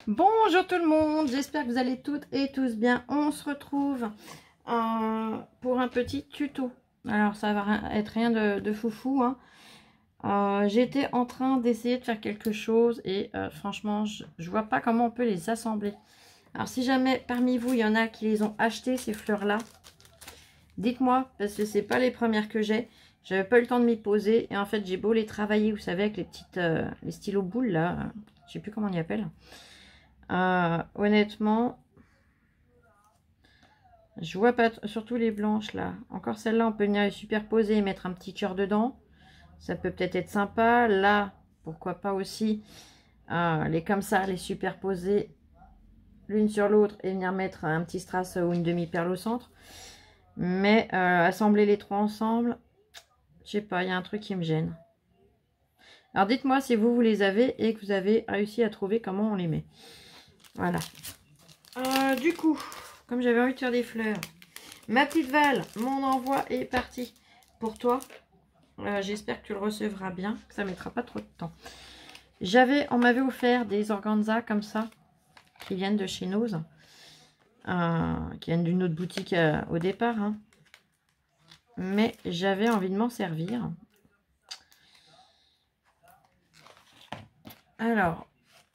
Bonjour tout le monde, j'espère que vous allez toutes et tous bien. On se retrouve pour un petit tuto. Alors ça va être rien de foufou, hein. J'étais en train d'essayer de faire quelque chose et franchement je vois pas comment on peut les assembler. Alors si jamais parmi vous il y en a qui les ont achetés ces fleurs là, dites-moi parce que c'est pas les premières que j'ai. J'avais pas eu le temps de m'y poser et en fait j'ai beau les travailler, vous savez, avec les petites les stylos boules là, je sais plus comment on y appelle. Honnêtement, je vois pas, surtout les blanches là. Encore celle-là, on peut venir les superposer et mettre un petit cœur dedans. Ça peut peut-être être sympa. Là, pourquoi pas aussi les comme ça, les superposer l'une sur l'autre et venir mettre un petit strass ou une demi-perle au centre. Mais assembler les trois ensemble, je sais pas, il y a un truc qui me gêne. Alors dites-moi si vous les avez et que vous avez réussi à trouver comment on les met. Voilà. Du coup, comme j'avais envie de faire des fleurs, ma petite Val, mon envoi est parti pour toi. J'espère que tu le recevras bien, que ça ne mettra pas trop de temps. On m'avait offert des organza comme ça, qui viennent de chez Nose, qui viennent d'une autre boutique au départ. Hein. Mais j'avais envie de m'en servir. Alors,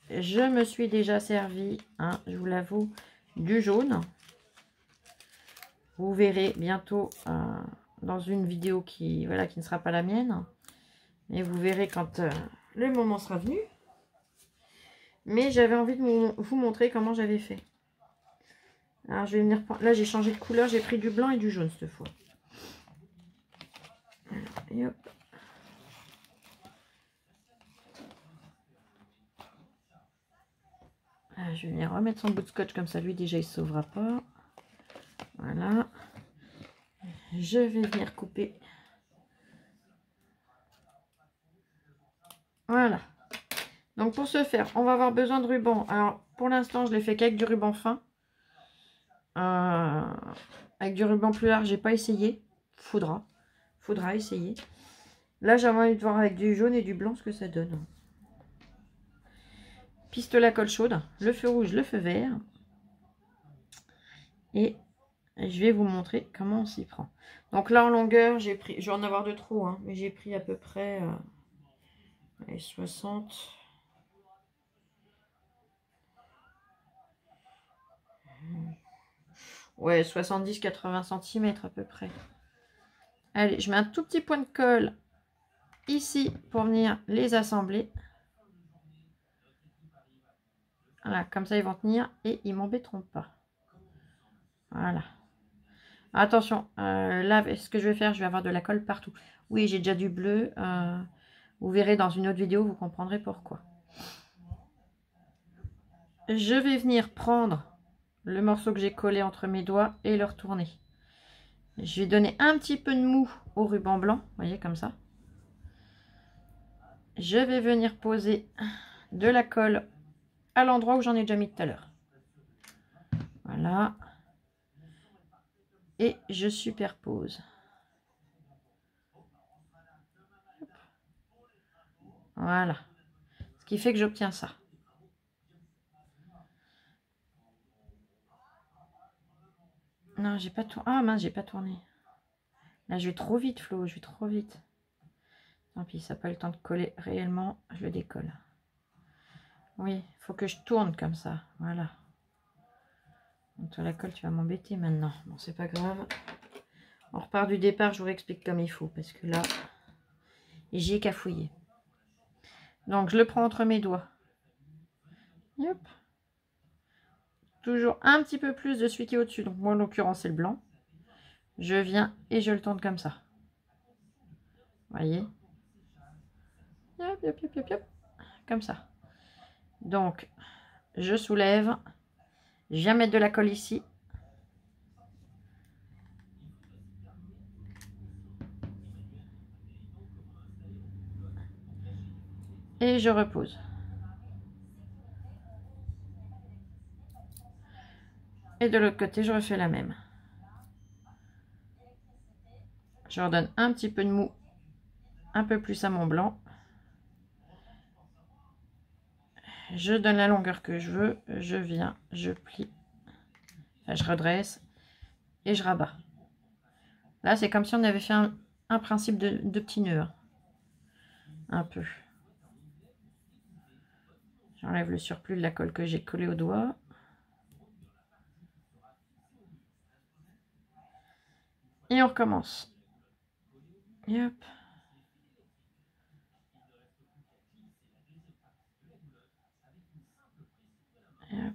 je me suis déjà servi, hein, je vous l'avoue, du jaune. Vous verrez bientôt dans une vidéo qui ne sera pas la mienne. Et vous verrez quand le moment sera venu. Mais j'avais envie de vous montrer comment j'avais fait. Alors je vais venir prendre... Là j'ai changé de couleur, j'ai pris du blanc et du jaune cette fois. Alors, et hop. Là, je vais venir remettre son bout de scotch comme ça, lui déjà il ne sauvera pas. Voilà. Je vais venir couper. Voilà. Donc pour ce faire, on va avoir besoin de ruban. Alors pour l'instant je l'ai fait qu'avec du ruban fin. Avec du ruban plus large, j'ai pas essayé. Faudra essayer. Là j'avais envie de voir avec du jaune et du blanc ce que ça donne. Pistolet à colle chaude, le feu rouge, le feu vert. Et je vais vous montrer comment on s'y prend. Donc là en longueur, j'ai pris, je vais en avoir de trop, hein, mais j'ai pris à peu près 60. Ouais, 70-80 cm à peu près. Allez, je mets un tout petit point de colle ici pour venir les assembler. Voilà, comme ça ils vont tenir et ils m'embêteront pas. Voilà. Attention, là, ce que je vais faire, je vais avoir de la colle partout. Oui, j'ai déjà du bleu. Vous verrez dans une autre vidéo, vous comprendrez pourquoi. Je vais venir prendre le morceau que j'ai collé entre mes doigts et le retourner. Je vais donner un petit peu de mou au ruban blanc, vous voyez, comme ça. Je vais venir poser de la colle à l'endroit où j'en ai déjà mis tout à l'heure. Voilà. Et je superpose. Voilà. Ce qui fait que j'obtiens ça. Non, j'ai pas tourné. Ah mince, j'ai pas tourné. Là, je vais trop vite, Flo, je vais trop vite. Tant pis, ça n'a pas le temps de coller réellement, je le décolle. Oui, il faut que je tourne comme ça, voilà. Donc, toi, la colle, tu vas m'embêter maintenant. Bon, c'est pas grave. On repart du départ, je vous explique comme il faut, parce que là, j'y ai cafouillé. Donc, je le prends entre mes doigts. Hop. Toujours un petit peu plus de celui qui est au-dessus. Donc, moi, en l'occurrence, c'est le blanc. Je viens et je le tourne comme ça. Voyez. Hop, hop, hop, hop, hop. Comme ça. Donc, je soulève. Je viens mettre de la colle ici. Et je repose. Et de l'autre côté, je refais la même. Je redonne un petit peu de mou, un peu plus à mon blanc. je donne la longueur que je veux, je viens, je plie, enfin, je redresse et je rabats. Là, c'est comme si on avait fait un principe de petit nœud. Hein. Un peu. J'enlève le surplus de la colle que j'ai collé au doigt. Et on recommence. Et hop. Et hop.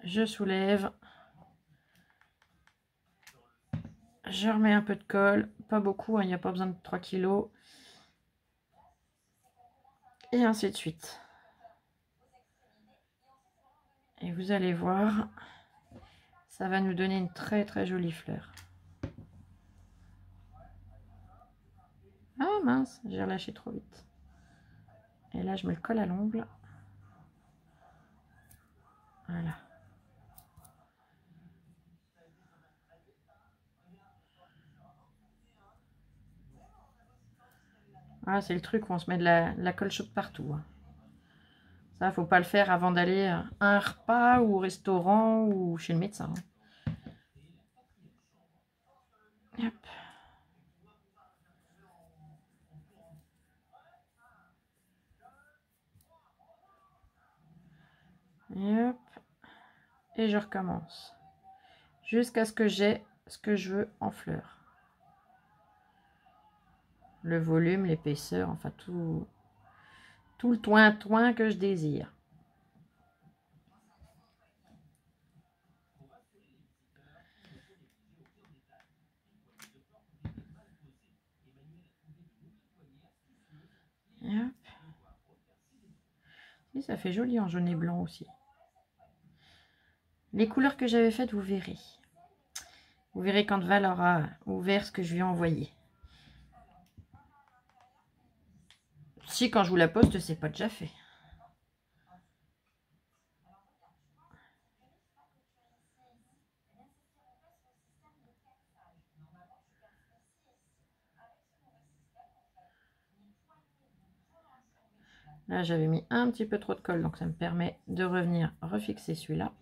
Je soulève. Je remets un peu de colle. Pas beaucoup, hein, il n'y a pas besoin de 3 kg. Et ainsi de suite. Et vous allez voir, ça va nous donner une très très jolie fleur. Ah mince, j'ai relâché trop vite. Et là, je me le colle à l'ongle. Voilà. Ah, c'est le truc où on se met de la colle chaude partout. Hein. Ça, faut pas le faire avant d'aller à un repas ou au restaurant ou chez le médecin. Hein. Hop. Et hop. Et je recommence. Jusqu'à ce que j'ai ce que je veux en fleurs. Le volume, l'épaisseur, enfin tout le toin-toin que je désire. Et hop. Et ça fait joli en jaune et blanc aussi. Les couleurs que j'avais faites, vous verrez. Vous verrez quand Val aura ouvert ce que je lui ai envoyé. Si quand je vous la poste, c'est pas déjà fait. Là, j'avais mis un petit peu trop de colle, donc ça me permet de revenir refixer celui-là.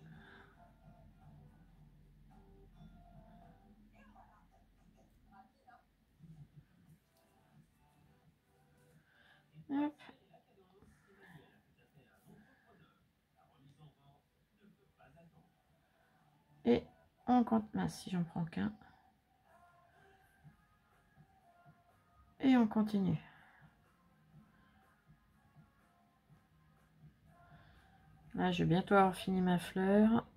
Hop. Et on compte, mince, si j'en prends qu'un. Et on continue. Là, je vais bientôt avoir fini ma fleur.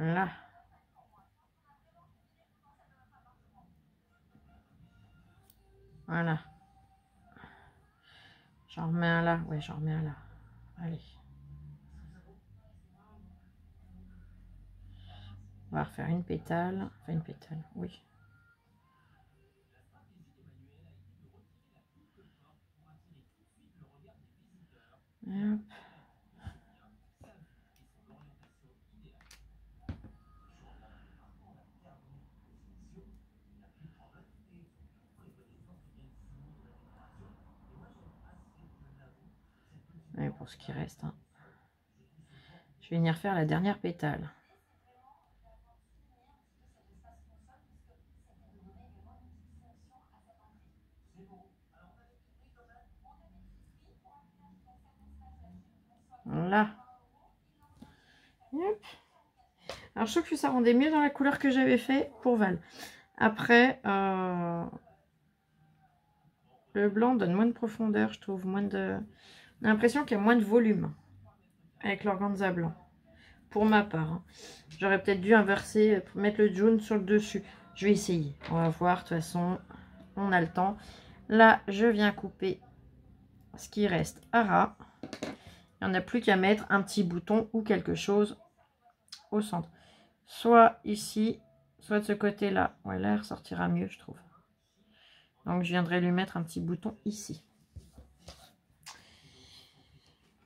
Là. Voilà. J'en remets un là. Ouais, j'en remets un là. Allez. On va refaire une pétale. Enfin, une pétale, oui. Et hop. Et pour ce qui reste, hein. Je vais venir faire la dernière pétale. Là. Hop. Alors, je trouve que ça rendait mieux dans la couleur que j'avais fait pour Val. Après, le blanc donne moins de profondeur, je trouve. Moins de... On a l'impression qu'il y a moins de volume avec l'organza blanc. Pour ma part. Hein. J'aurais peut-être dû inverser, pour mettre le jaune sur le dessus. Je vais essayer. On va voir. De toute façon, on a le temps. Là, je viens couper ce qui reste à ras. Il n'y en a plus qu'à mettre un petit bouton ou quelque chose au centre. Soit ici, soit de ce côté-là. Ouais, là, il ressortira mieux, je trouve. Donc, je viendrai lui mettre un petit bouton ici.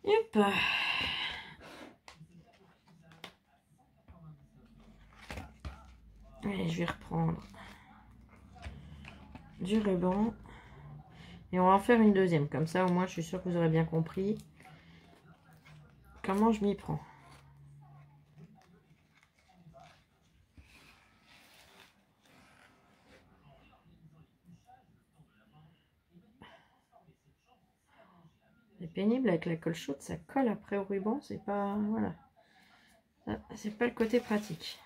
Hop. Allez, je vais reprendre du ruban. Et on va en faire une deuxième. Comme ça, au moins, je suis sûre que vous aurez bien compris comment je m'y prends. C'est pénible avec la colle chaude, ça colle après au ruban, c'est pas... Voilà. C'est pas le côté pratique.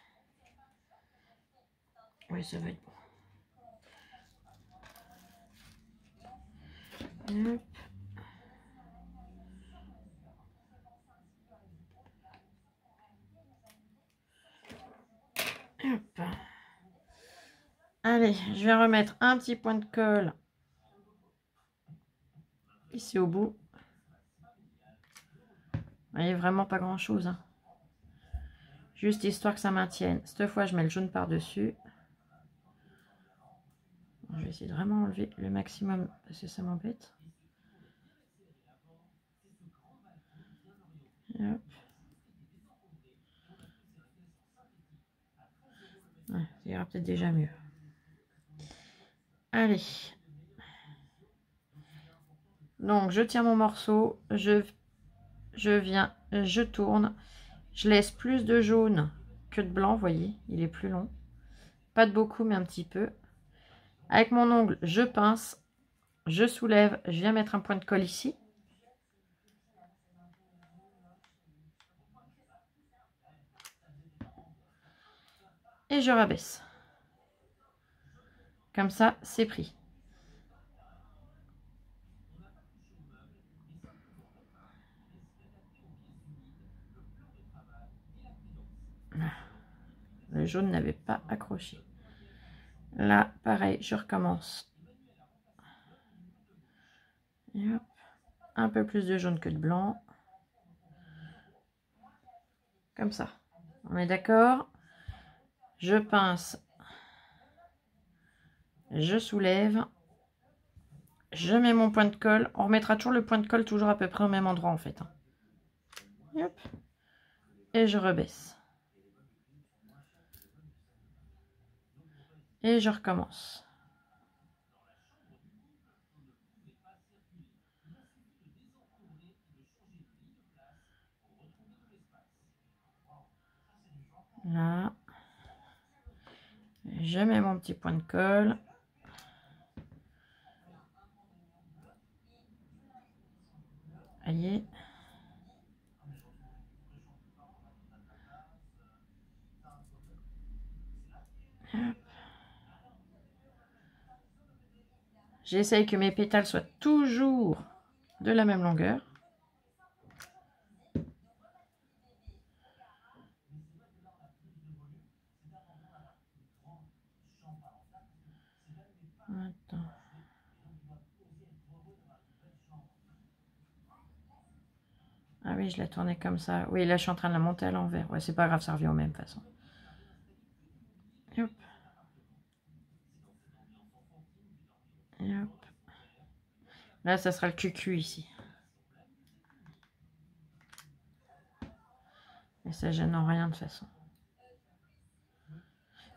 Oui, ça va être bon. Hop. Hop. Allez, je vais remettre un petit point de colle ici au bout. Vous voyez, vraiment pas grand chose, hein. Juste histoire que ça maintienne. Cette fois, je mets le jaune par-dessus. Je vais essayer de vraiment enlever le maximum parce que ça m'embête. Hop. Ouais, ça ira peut-être déjà mieux. Allez. Donc, je tiens mon morceau. Je viens, je tourne. Je laisse plus de jaune que de blanc, vous voyez. Il est plus long. Pas de beaucoup, mais un petit peu. Avec mon ongle, je pince. Je soulève. Je viens mettre un point de colle ici. Et je rabaisse. Comme ça, c'est pris. Le jaune n'avait pas accroché. Là, pareil, je recommence. Et hop. Un peu plus de jaune que de blanc. Comme ça. On est d'accord? Je pince. Je soulève. Je mets mon point de colle. On remettra toujours le point de colle toujours à peu près au même endroit en fait. Hop. Et je rebaisse. Et je recommence. Là. Je mets mon petit point de colle. Voyez. J'essaye que mes pétales soient toujours de la même longueur. Attends. Ah oui, je l'ai tournée comme ça. Oui, là, je suis en train de la monter à l'envers. Ouais, c'est pas grave, ça revient aux mêmes façon. Hop. Et hop. Là, ça sera le cucu ici. Et ça gêne en rien de toute façon.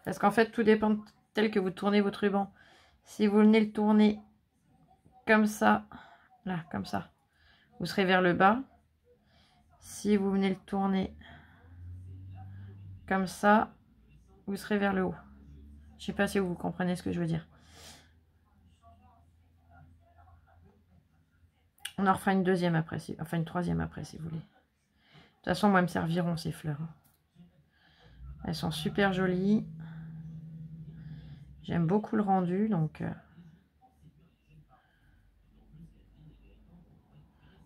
Parce qu'en fait, tout dépend tel que vous tournez votre ruban. Si vous venez le tourner comme ça, là, comme ça, vous serez vers le bas. Si vous venez le tourner comme ça, vous serez vers le haut. Je sais pas si vous comprenez ce que je veux dire. On en refera une deuxième après, enfin une troisième après si vous voulez. De toute façon, moi, elles me serviront ces fleurs. Elles sont super jolies. J'aime beaucoup le rendu, donc...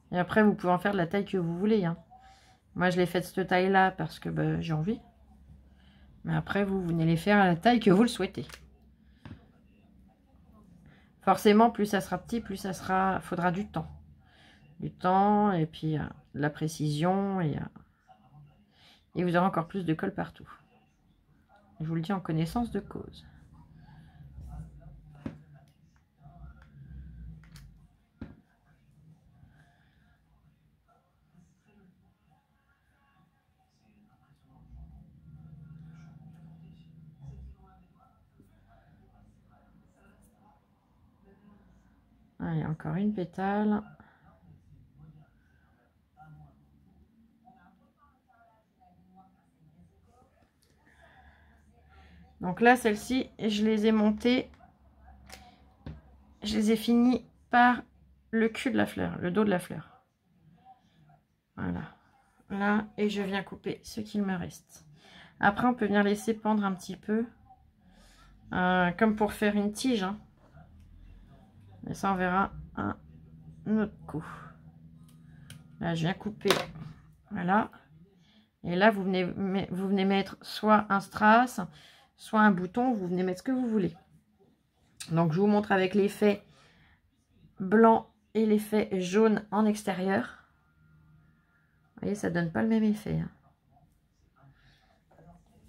Et après, vous pouvez en faire de la taille que vous voulez. Hein. Moi, je l'ai fait de cette taille-là parce que bah, j'ai envie. Mais après, vous venez les faire à la taille que vous le souhaitez. Forcément, plus ça sera petit, plus ça sera... faudra du temps. Du temps, et puis de la précision, et vous aurez encore plus de colle partout. Je vous le dis en connaissance de cause. encore une pétale. Donc là, celle-ci, je les ai montées. Je les ai finies par le cul de la fleur, le dos de la fleur. Voilà. Là, et je viens couper ce qu'il me reste. Après, on peut venir laisser pendre un petit peu. Comme pour faire une tige. Hein. Mais ça, on verra un autre coup. Là, je viens couper. Voilà. Et là, vous venez mettre soit un strass, soit un bouton. Vous venez mettre ce que vous voulez. Donc, je vous montre avec l'effet blanc et l'effet jaune en extérieur. Vous voyez, ça donne pas le même effet. Hein.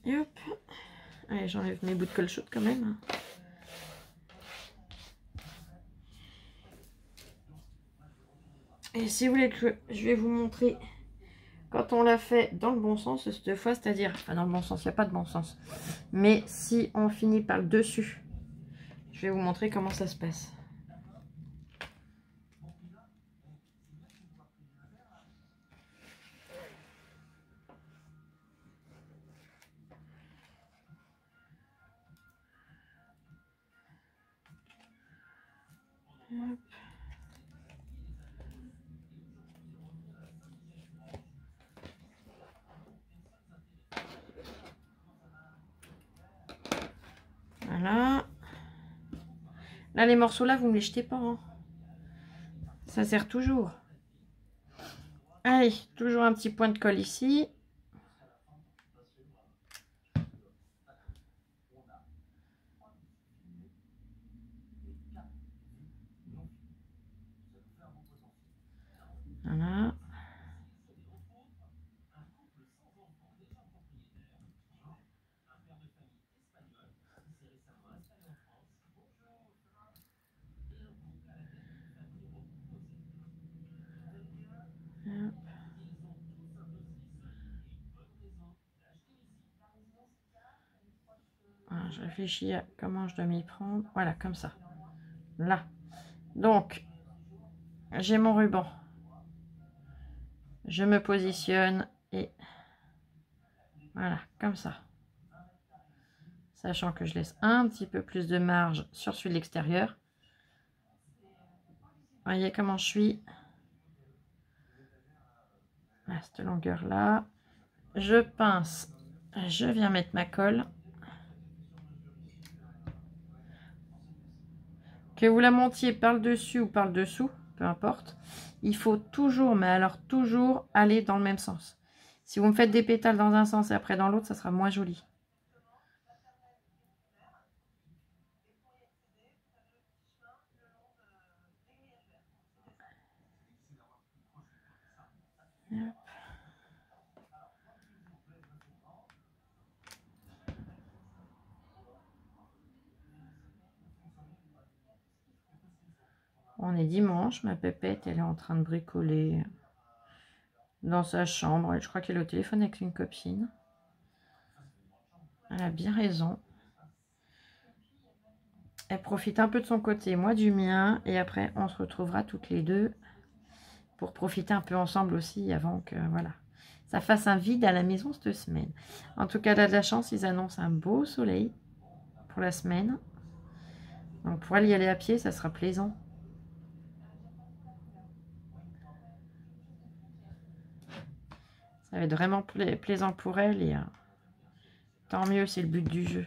Et hop. Allez, j'enlève mes bouts de colle chaude quand même. Et si vous voulez que je vais vous montrer quand on l'a fait dans le bon sens cette fois, c'est-à-dire, enfin dans le bon sens, il n'y a pas de bon sens. Mais si on finit par le dessus, je vais vous montrer comment ça se passe. Hop. Voilà. Là, les morceaux là, vous ne me les jetez pas. Hein. Ça sert toujours. Allez, toujours un petit point de colle ici. Voilà. Hop. Voilà, je réfléchis à comment je dois m'y prendre. Voilà, comme ça. Là. Donc, j'ai mon ruban. Je me positionne et voilà, comme ça. Sachant que je laisse un petit peu plus de marge sur celui de l'extérieur. Voyez comment je suis. À cette longueur là. Je pince. Je viens mettre ma colle. Que vous la montiez par le dessus ou par le dessous, peu importe. Il faut toujours, mais alors toujours, aller dans le même sens. Si vous me faites des pétales dans un sens et après dans l'autre, ça sera moins joli. Hop. On est dimanche, ma pépette, elle est en train de bricoler dans sa chambre. Je crois qu'elle est au téléphone avec une copine. Elle a bien raison. Elle profite un peu de son côté, moi du mien. Et après, on se retrouvera toutes les deux pour profiter un peu ensemble aussi avant que, voilà, ça fasse un vide à la maison cette semaine. En tout cas, là, de la chance, ils annoncent un beau soleil pour la semaine. Donc, pour aller y aller à pied, ça sera plaisant. Ça va être vraiment plaisant pour elle et tant mieux, c'est le but du jeu.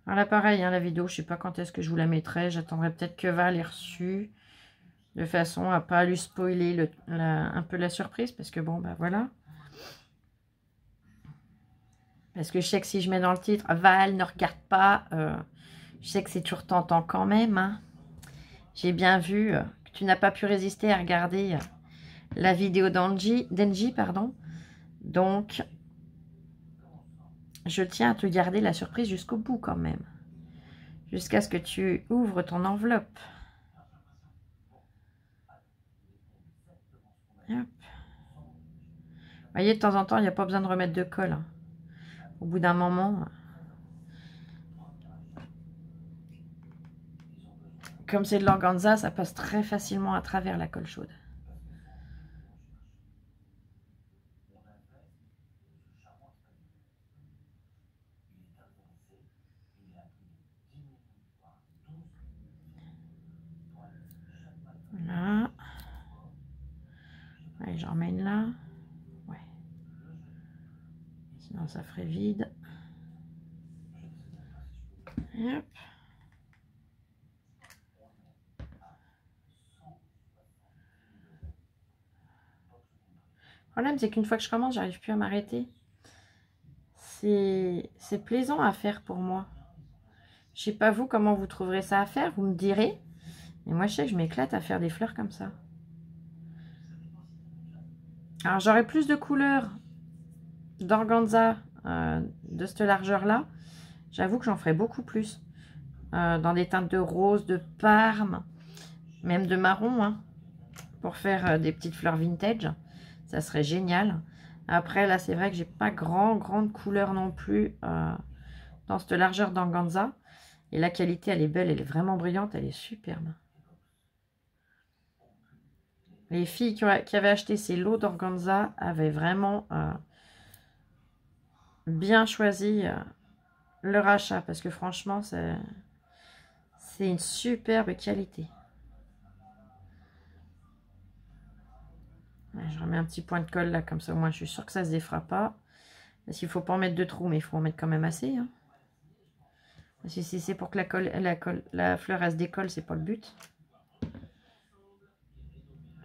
Alors là, pareil, hein, la vidéo, je sais pas quand est-ce que je vous la mettrai. J'attendrai peut-être que Val ait reçu, de façon à pas lui spoiler un peu la surprise, parce que bon, bah voilà. Parce que je sais que si je mets dans le titre, Val ne regarde pas, je sais que c'est toujours tentant quand même. Hein. J'ai bien vu que tu n'as pas pu résister à regarder la vidéo d'Engie, pardon. Donc, je tiens à te garder la surprise jusqu'au bout quand même. Jusqu'à ce que tu ouvres ton enveloppe. Hop. Vous voyez, de temps en temps, il n'y a pas besoin de remettre de colle. Hein. Au bout d'un moment, comme c'est de l'organza, ça passe très facilement à travers la colle chaude. Voilà. Allez, j'en remets une là. Ouais. Sinon, ça ferait vide. Hop. Le problème, c'est qu'une fois que je commence, j'arrive plus à m'arrêter. C'est plaisant à faire pour moi. Je sais pas vous comment vous trouverez ça à faire, vous me direz. Mais moi, je sais que je m'éclate à faire des fleurs comme ça. Alors, j'aurai plus de couleurs d'organza de cette largeur-là. J'avoue que j'en ferai beaucoup plus. Dans des teintes de rose, de parme, même de marron, hein, pour faire des petites fleurs vintage. Ça serait génial. Après, là, c'est vrai que j'ai pas grande couleur non plus dans cette largeur d'organza. Et la qualité, elle est belle, elle est vraiment brillante, elle est superbe. Les filles qui avaient acheté ces lots d'organza avaient vraiment bien choisi leur achat parce que franchement, c'est une superbe qualité. Ouais, je remets un petit point de colle là, comme ça au moins je suis sûre que ça se défera pas. Parce qu'il ne faut pas en mettre de trous, mais il faut en mettre quand même assez. Hein. Parce que si c'est pour que la fleur elle se décolle, c'est pas le but.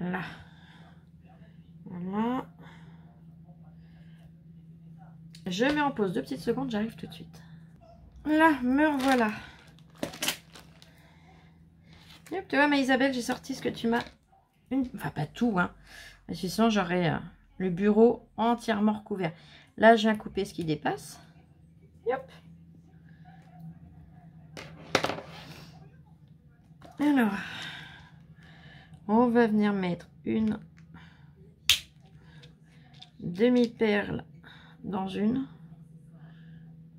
Là. Voilà. Je mets en pause 2 petites secondes, j'arrive tout de suite. Là, me revoilà. Yep, tu vois, mais Isabelle, j'ai sorti ce que tu m'as... Enfin, pas tout, hein. Parce que sinon, j'aurais le bureau entièrement recouvert. Là, je viens couper ce qui dépasse. Yep. Alors, on va venir mettre une demi-perle dans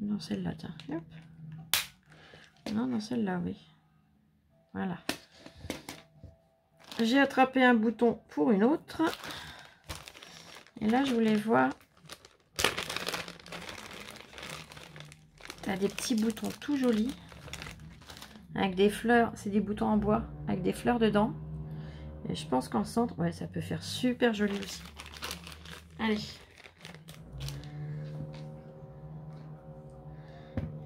dans celle-là, tiens. Hop. Non, dans celle-là, oui. Voilà. J'ai attrapé un bouton pour une autre. Et là, je voulais voir. Tu as des petits boutons tout jolis. Avec des fleurs. C'est des boutons en bois. Avec des fleurs dedans. Et je pense qu'en centre, ouais, ça peut faire super joli aussi. Allez.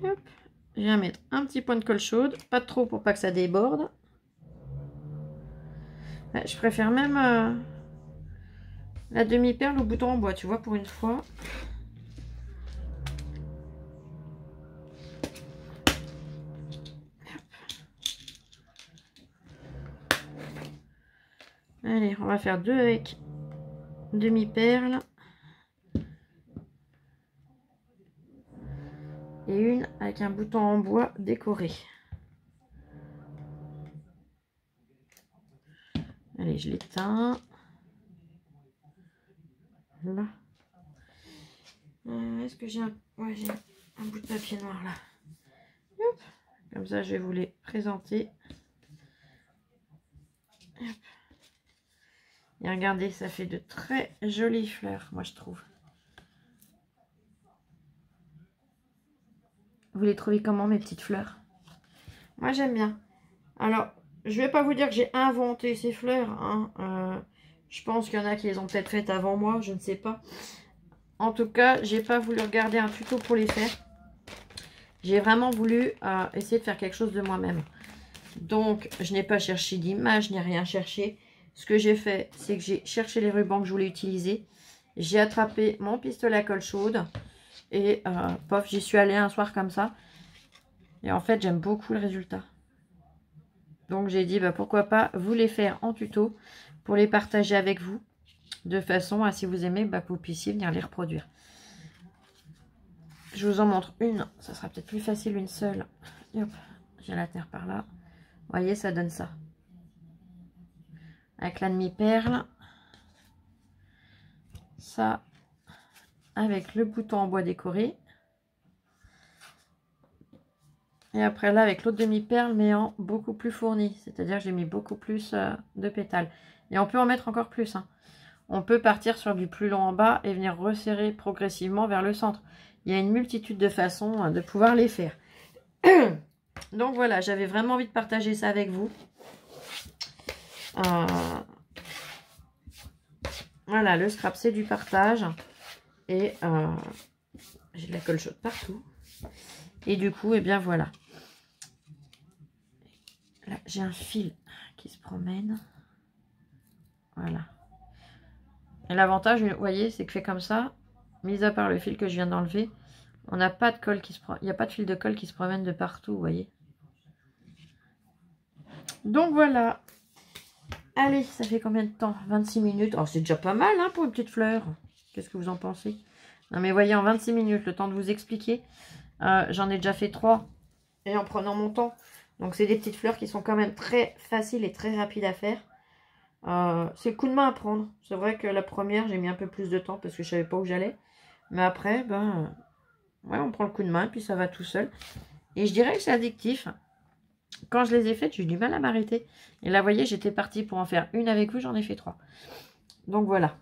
Hop. Je viens mettre un petit point de colle chaude. Pas trop pour pas que ça déborde. Ouais, je préfère même la demi-perle au bouton en bois, tu vois, pour une fois. Allez, on va faire 2 avec demi-perle. Et une avec un bouton en bois décoré. Allez, je l'éteins. Là. Est-ce que j'ai un... Ouais, j'ai un bout de papier noir là. Hop. Comme ça, je vais vous les présenter. Hop. Et regardez, ça fait de très jolies fleurs, moi je trouve. Vous les trouvez comment, mes petites fleurs? Moi, j'aime bien. Alors, je vais pas vous dire que j'ai inventé ces fleurs. Hein. Je pense qu'il y en a qui les ont peut-être faites avant moi, je ne sais pas. En tout cas, j'ai pas voulu regarder un tuto pour les faire. J'ai vraiment voulu essayer de faire quelque chose de moi-même. Donc, je n'ai pas cherché d'image, je n'ai rien cherché. Ce que j'ai fait, c'est que j'ai cherché les rubans que je voulais utiliser. J'ai attrapé mon pistolet à colle chaude. Et pof, j'y suis allée un soir comme ça. Et en fait, j'aime beaucoup le résultat. Donc, j'ai dit, bah, pourquoi pas vous les faire en tuto pour les partager avec vous. De façon à, si vous aimez, bah, que vous puissiez venir les reproduire. Je vous en montre une. Ça sera peut-être plus facile une seule. Hop, j'ai la terre par là. Vous voyez, ça donne ça. Avec la demi-perle. Ça, avec le bouton en bois décoré. Et après là, avec l'autre demi-perle, mais en beaucoup plus fourni. C'est-à-dire que j'ai mis beaucoup plus de pétales. Et on peut en mettre encore plus. Hein. On peut partir sur du plus long en bas et venir resserrer progressivement vers le centre. Il y a une multitude de façons de pouvoir les faire. Donc voilà, j'avais vraiment envie de partager ça avec vous. Voilà, le scrap, c'est du partage. Et j'ai de la colle chaude partout. Et du coup, eh bien voilà. Là, j'ai un fil qui se promène. Voilà. Et l'avantage, vous voyez, c'est que fait comme ça, mis à part le fil que je viens d'enlever, on n'a pas de colle qui se promène. Il n'y a pas de fil de colle qui se promène de partout, vous voyez. Donc voilà. Allez, ça fait combien de temps? 26 minutes. Oh, c'est déjà pas mal hein, pour une petite fleur. Qu'est-ce que vous en pensez? Non mais voyez, en 26 minutes, le temps de vous expliquer. J'en ai déjà fait 3. Et en prenant mon temps. Donc c'est des petites fleurs qui sont quand même très faciles et très rapides à faire. C'est le coup de main à prendre. C'est vrai que la première, j'ai mis un peu plus de temps parce que je savais pas où j'allais. Mais après, ben, ouais, on prend le coup de main puis ça va tout seul. Et je dirais que c'est addictif. Quand je les ai faites, j'ai eu du mal à m'arrêter. Et là, vous voyez, j'étais partie pour en faire une avec vous, j'en ai fait 3. Donc voilà.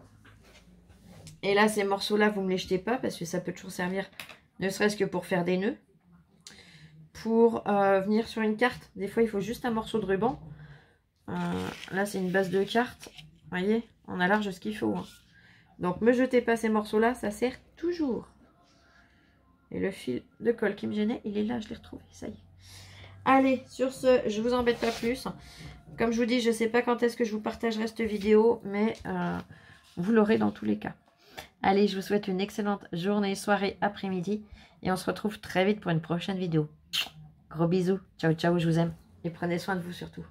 Et là, ces morceaux-là, vous ne me les jetez pas parce que ça peut toujours servir, ne serait-ce que pour faire des nœuds. Pour venir sur une carte, des fois, il faut juste un morceau de ruban. Là, c'est une base de carte. Vous voyez, on a large ce qu'il faut. Hein. Donc, me jetez pas ces morceaux-là, ça sert toujours. Et le fil de colle qui me gênait, il est là, je l'ai retrouvé, ça y est. Allez, sur ce, je vous embête pas plus. Comme je vous dis, je ne sais pas quand est-ce que je vous partagerai cette vidéo, mais vous l'aurez dans tous les cas. Allez, je vous souhaite une excellente journée, soirée, après-midi. Et on se retrouve très vite pour une prochaine vidéo. Gros bisous. Ciao, ciao, je vous aime. Et prenez soin de vous surtout.